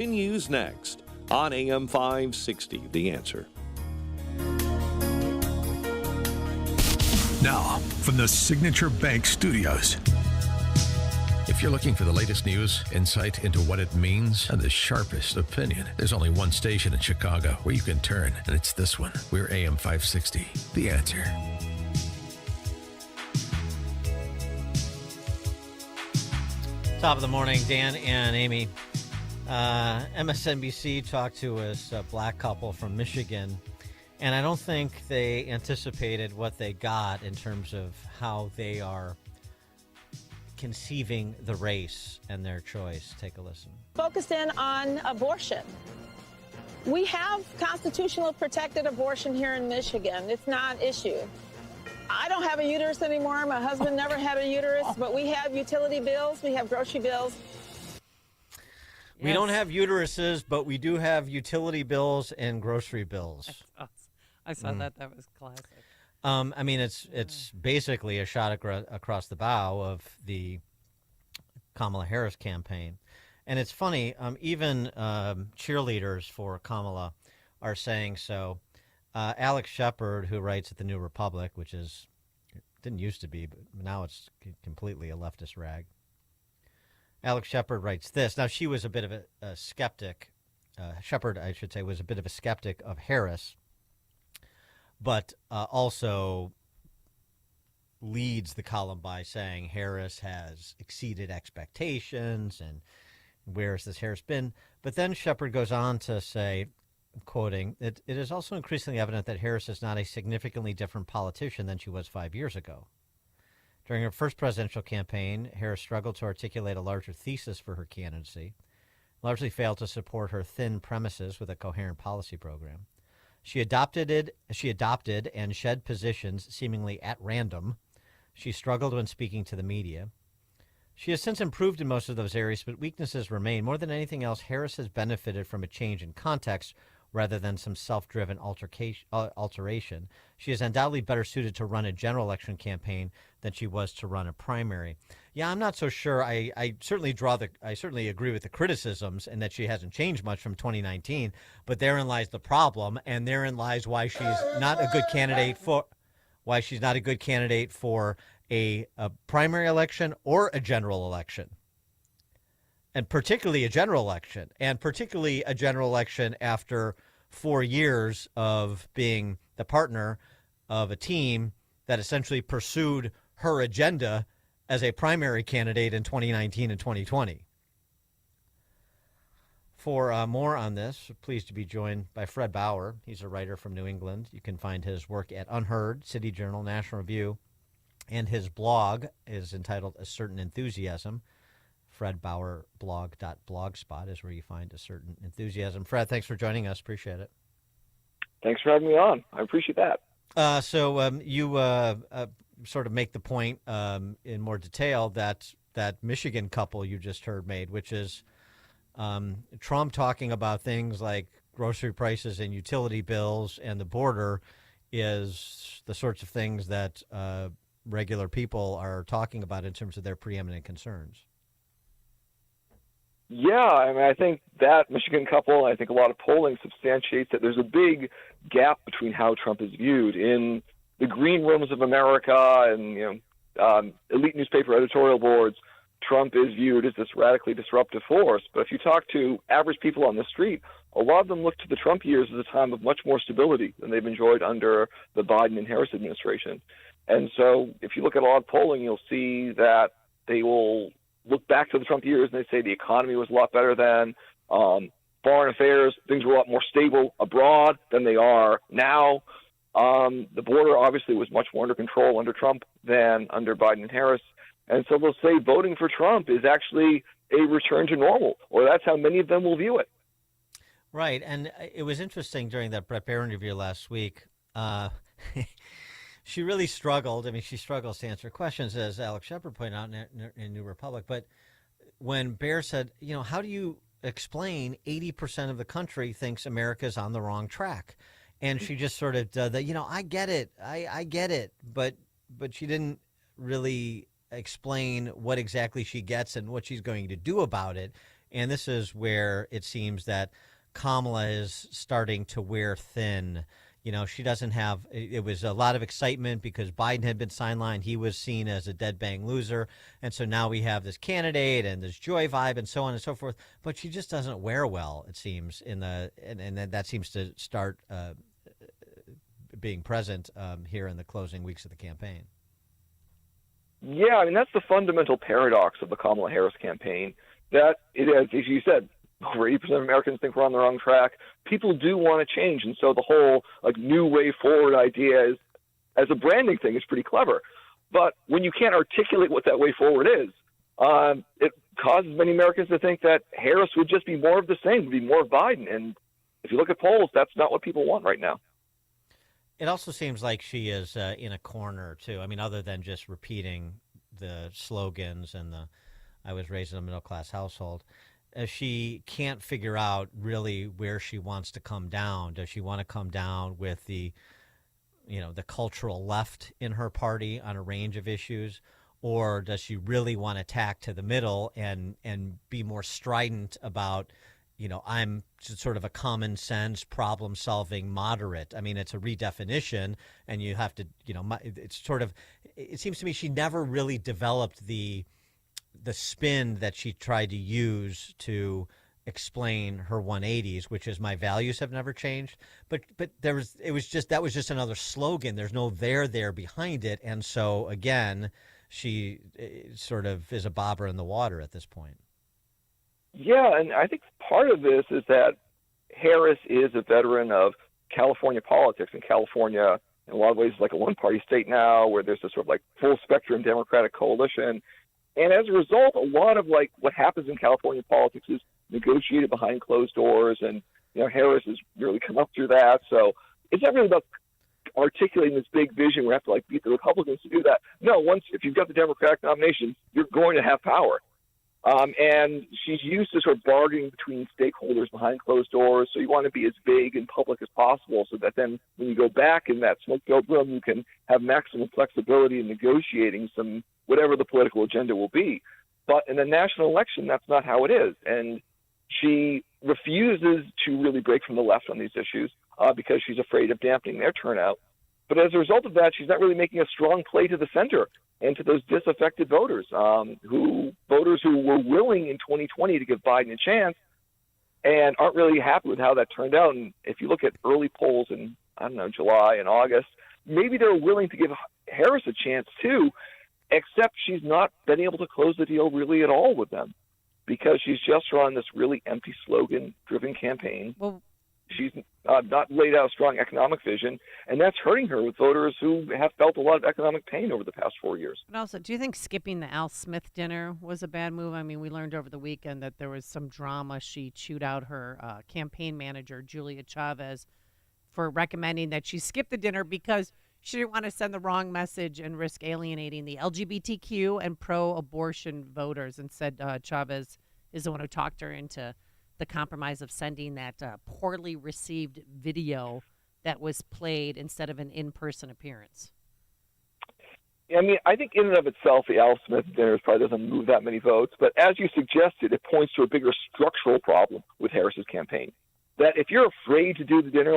Continues next on AM 560, The Answer. Now, from the Signature Bank Studios. If you're looking for the latest news, insight into what it means, and the sharpest opinion, there's only one station in Chicago where you can turn, and it's this one. We're AM 560, The Answer. Top of the morning, Dan and Amy. MSNBC talked to us, a black couple from Michigan, and I don't think they anticipated what they got in terms of how they are conceiving the race and their choice. Take a listen. Focus in on abortion. We have constitutional protected abortion here in Michigan. It's not an issue. I don't have a uterus anymore. My husband never had a uterus, but we have utility bills. We have grocery bills. We don't have uteruses, but we do have utility bills and grocery bills. I saw that. That was classic. I mean, it's basically a shot across the bow of the Kamala Harris campaign. And it's funny, even cheerleaders for Kamala are saying so. Alex Shepard, who writes at the New Republic, which didn't used to be, but now it's completely a leftist rag. Alex Shepard writes this. Now, she was a bit of a skeptic. Shepard, I should say, was a bit of a skeptic of Harris, but also leads the column by saying Harris has exceeded expectations and where has this Harris been? But then Shepard goes on to say, quoting, it is also increasingly evident that Harris is not a significantly different politician than she was 5 years ago. During her first presidential campaign, Harris struggled to articulate a larger thesis for her candidacy, largely failed to support her thin premises with a coherent policy program. She adopted and shed positions seemingly at random. She struggled when speaking to the media. She has since improved in most of those areas, but weaknesses remain. More than anything else, Harris has benefited from a change in context rather than some self-driven alteration. She is undoubtedly better suited to run a general election campaign than she was to run a primary. Yeah, I'm not so sure. I certainly agree with the criticisms and that she hasn't changed much from 2019, but therein lies the problem, and therein lies why she's not a good candidate for a primary election or a general election. And particularly a general election, after 4 years of being the partner of a team that essentially pursued her agenda as a primary candidate in 2019 and 2020. For more on this, pleased to be joined by Fred Bauer. He's a writer from New England. You can find his work at Unheard, City Journal, National Review, and his blog is entitled A Certain Enthusiasm. FredBauerblog.blogspot is where you find A Certain Enthusiasm. Fred, thanks for joining us. Appreciate it. Thanks for having me on. I appreciate that. You sort of make the point in more detail that Michigan couple you just heard made, which is Trump talking about things like grocery prices and utility bills and the border is the sorts of things that regular people are talking about in terms of their preeminent concerns. Yeah, I mean, I think that Michigan couple, I think a lot of polling substantiates that there's a big gap between how Trump is viewed in the green rooms of America and elite newspaper editorial boards. Trump is viewed as this radically disruptive force. But if you talk to average people on the street, a lot of them look to the Trump years as a time of much more stability than they've enjoyed under the Biden and Harris administration. And so if you look at a lot of polling, you'll see that they will look back to the Trump years and they say the economy was a lot better then. Foreign affairs, things were a lot more stable abroad than they are now. The border obviously was much more under control under Trump than under Biden and Harris. And so they'll say voting for Trump is actually a return to normal, or that's how many of them will view it. Right. And it was interesting during that Brett Bauer interview last week. She really struggled. I mean, she struggles to answer questions, as Alex Shepard pointed out in New Republic. But when Bauer said, how do you explain 80% of the country thinks America's on the wrong track? And she just sort of did that, I get it. I get it. But she didn't really explain what exactly she gets and what she's going to do about it. And this is where it seems that Kamala is starting to wear thin. You know, she doesn't have, it was a lot of excitement because Biden had been sidelined. He was seen as a dead bang loser. And so now we have this candidate and this joy vibe and so on and so forth. But she just doesn't wear well, it seems, and that seems to start being present here in the closing weeks of the campaign. Yeah, I mean, that's the fundamental paradox of the Kamala Harris campaign, that it is, as you said, over 80% of Americans think we're on the wrong track. People do want to change, and so the whole new way forward idea is, as a branding thing, is pretty clever. But when you can't articulate what that way forward is, it causes many Americans to think that Harris would just be more of the same, would be more of Biden. And if you look at polls, that's not what people want right now. It also seems like she is in a corner, too. I mean, other than just repeating the slogans and I was raised in a middle-class household, she can't figure out really where she wants to come down. Does she want to come down with the cultural left in her party on a range of issues, or does she really want to tack to the middle and be more strident about, I'm sort of a common sense problem solving moderate? I mean, it's a redefinition, and you have to, it seems to me she never really developed the spin that she tried to use to explain her 180s, which is my values have never changed. But that was just another slogan. There's no there behind it. And so, again, she sort of is a bobber in the water at this point. Yeah, and I think part of this is that Harris is a veteran of California politics, and California, in a lot of ways, is like a one-party state now, where there's this sort of full-spectrum Democratic coalition. And as a result, a lot of what happens in California politics is negotiated behind closed doors, and Harris has really come up through that. So it's not really about articulating this big vision. We have to beat the Republicans to do that. No, if you've got the Democratic nomination, you're going to have power. And she's used to sort of bargaining between stakeholders behind closed doors. So you want to be as vague and public as possible, so that then when you go back in that smoke-filled room, you can have maximum flexibility in negotiating whatever the political agenda will be. But in the national election, that's not how it is. And she refuses to really break from the left on these issues because she's afraid of dampening their turnout. But as a result of that, she's not really making a strong play to the center and to those disaffected voters, who were willing in 2020 to give Biden a chance and aren't really happy with how that turned out. And if you look at early polls in, July and August, maybe they're willing to give Harris a chance too, except she's not been able to close the deal really at all with them, because she's just run this really empty slogan-driven campaign. Well, she's not laid out a strong economic vision, and that's hurting her with voters who have felt a lot of economic pain over the past 4 years. And also, do you think skipping the Al Smith dinner was a bad move? I mean, we learned over the weekend that there was some drama. She chewed out her campaign manager, Julia Chavez, for recommending that she skip the dinner because she didn't want to send the wrong message and risk alienating the LGBTQ and pro-abortion voters, and said Chavez is the one who talked her into the compromise of sending that poorly received video that was played instead of an in-person appearance. I mean, I think in and of itself, the Al Smith dinner probably doesn't move that many votes. But as you suggested, it points to a bigger structural problem with Harris's campaign. That if you're afraid to do the dinner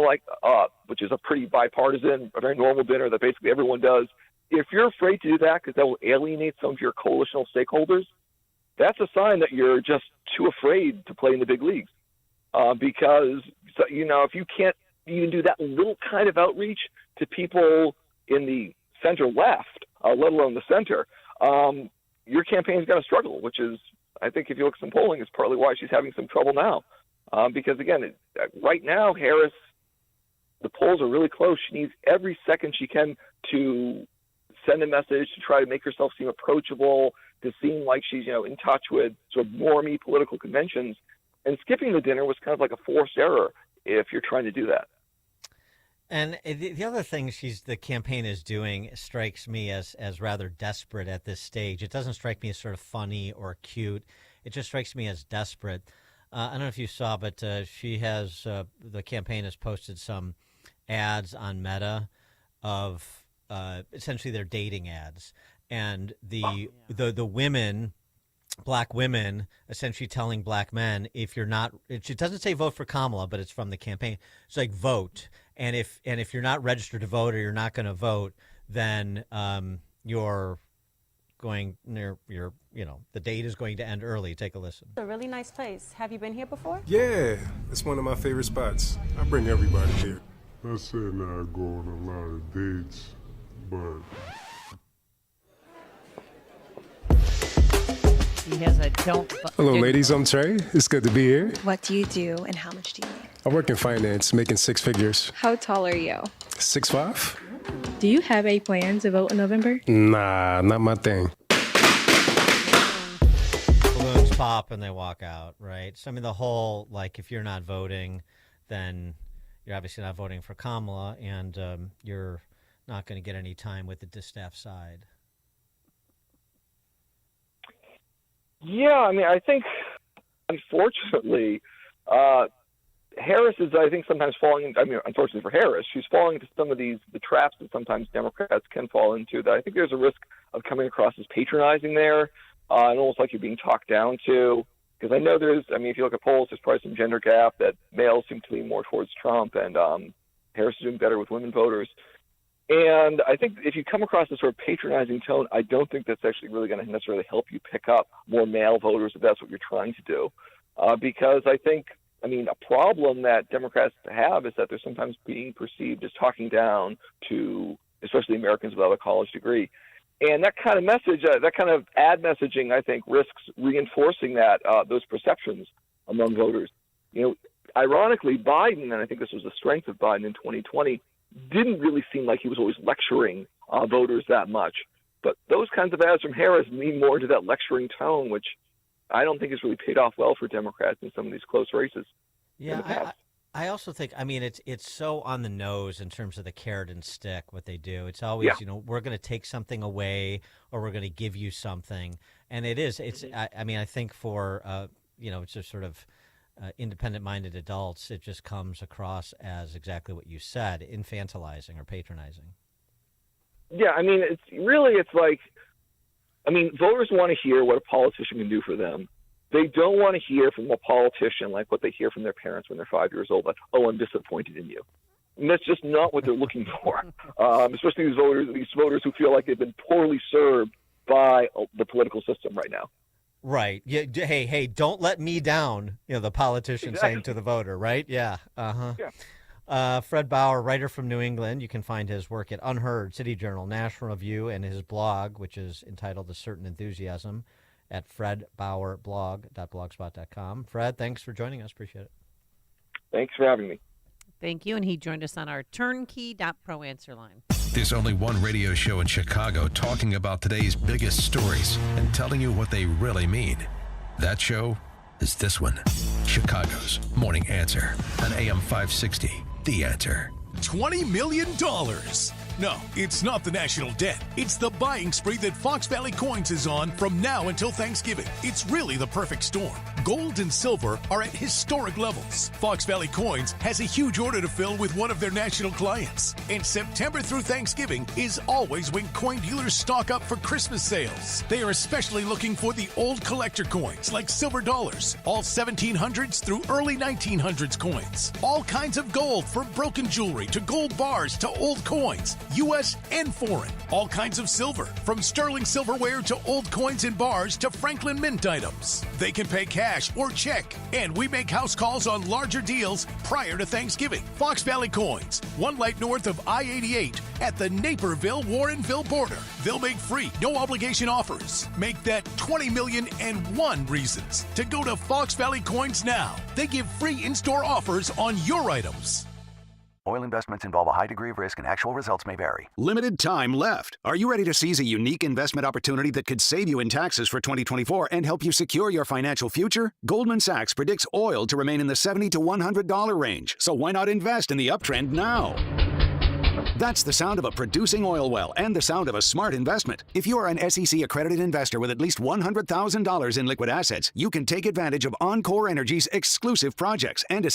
which is a pretty bipartisan, a very normal dinner that basically everyone does, if you're afraid to do that because that will alienate some of your coalitional stakeholders, that's a sign that you're just too afraid to play in the big leagues. Because, if you can't even do that little kind of outreach to people in the center left, let alone the center, your campaign's going to struggle, which is, I think if you look at some polling, is partly why she's having some trouble now. Because, again, right now, Harris, the polls are really close. She needs every second she can to send a message, to try to make herself seem approachable, to seem like she's, in touch with sort of normie political conventions. And skipping the dinner was kind of like a forced error if you're trying to do that. And the other thing the campaign is doing strikes me as rather desperate at this stage. It doesn't strike me as sort of funny or cute. It just strikes me as desperate. I don't know if you saw, but she has the campaign has posted some ads on Meta of essentially their dating ads, and the women black women essentially telling black men, if you're not, it doesn't say vote for Kamala, but it's from the campaign. It's like vote, and if you're not registered to vote or you're not going to vote, then you're going near your, the date is going to end early. Take a listen. It's a really nice place. Have you been here before? Yeah, it's one of my favorite spots. I bring everybody here. I said not go on a lot of dates, but He has a don't. Hello, ladies. I'm Trey. It's good to be here. What do you do and how much do you make? I work in finance, making six figures. How tall are you? 6'5". Do you have a plan to vote in November? Nah, not my thing. Balloons pop and they walk out, right? So, I mean, the whole, like, if you're not voting, then you're obviously not voting for Kamala, and you're not going to get any time with the distaff side. Yeah, I mean, I think, unfortunately, Harris is, I think, sometimes falling, unfortunately for Harris, she's falling into some of the traps that sometimes Democrats can fall into, that I think there's a risk of coming across as patronizing there, and almost like you're being talked down to. Because I know if you look at polls, there's probably some gender gap, that males seem to lean more towards Trump, and Harris is doing better with women voters. And I think if you come across a sort of patronizing tone, I don't think that's actually really going to necessarily help you pick up more male voters if that's what you're trying to do. Because I think, a problem that Democrats have is that they're sometimes being perceived as talking down to, especially Americans without a college degree. And that kind of message, that kind of ad messaging, I think, risks reinforcing those perceptions among voters. Ironically, Biden, and I think this was the strength of Biden in 2020, didn't really seem like he was always lecturing voters that much. But those kinds of ads from Harris lean more into that lecturing tone, which I don't think has really paid off well for Democrats in some of these close races. Yeah, I also think, it's so on the nose in terms of the carrot and stick, what they do. It's always, we're going to take something away or we're going to give you something. And I think for, just sort of independent-minded adults, it just comes across as exactly what you said, infantilizing or patronizing. Yeah, it's like, voters want to hear what a politician can do for them. They don't want to hear from a politician like what they hear from their parents when they're 5 years old, like, oh, I'm disappointed in you. And that's just not what they're looking for, especially these voters who feel like they've been poorly served by the political system right now. Right. Yeah. Hey, don't let me down, the politician saying to the voter, right? Yeah. Uh-huh. Yeah. Fred Bauer, writer from New England. You can find his work at Unheard, City Journal, National Review, and his blog, which is entitled A Certain Enthusiasm, at fredbauerblog.blogspot.com. Fred, thanks for joining us. Appreciate it. Thanks for having me. Thank you. And he joined us on our turnkey.pro answer line. There's only one radio show in Chicago talking about today's biggest stories and telling you what they really mean. That show is this one, Chicago's Morning Answer on AM 560, The Answer. $20 million. No, it's not the national debt. It's the buying spree that Fox Valley Coins is on from now until Thanksgiving. It's really the perfect storm. Gold and silver are at historic levels. Fox Valley Coins has a huge order to fill with one of their national clients. And September through Thanksgiving is always when coin dealers stock up for Christmas sales. They are especially looking for the old collector coins like silver dollars, all 1700s through early 1900s coins. All kinds of gold, from broken jewelry to gold bars to old coins, U.S. and foreign. All kinds of silver, from sterling silverware to old coins and bars to Franklin Mint items. They can pay cash or check, and we make house calls on larger deals prior to Thanksgiving. Fox Valley Coins, one light north of I-88 at the Naperville-Warrenville border. They'll make free, no obligation offers. Make that 20,000,001 reasons to go to Fox Valley Coins now. They give free in-store offers on your items. Oil investments involve a high degree of risk and actual results may vary. Limited time left. Are you ready to seize a unique investment opportunity that could save you in taxes for 2024 and help you secure your financial future? Goldman Sachs predicts oil to remain in the $70 to $100 range. So why not invest in the uptrend now? That's the sound of a producing oil well and the sound of a smart investment. If you are an SEC-accredited investor with at least $100,000 in liquid assets, you can take advantage of Encore Energy's exclusive projects and a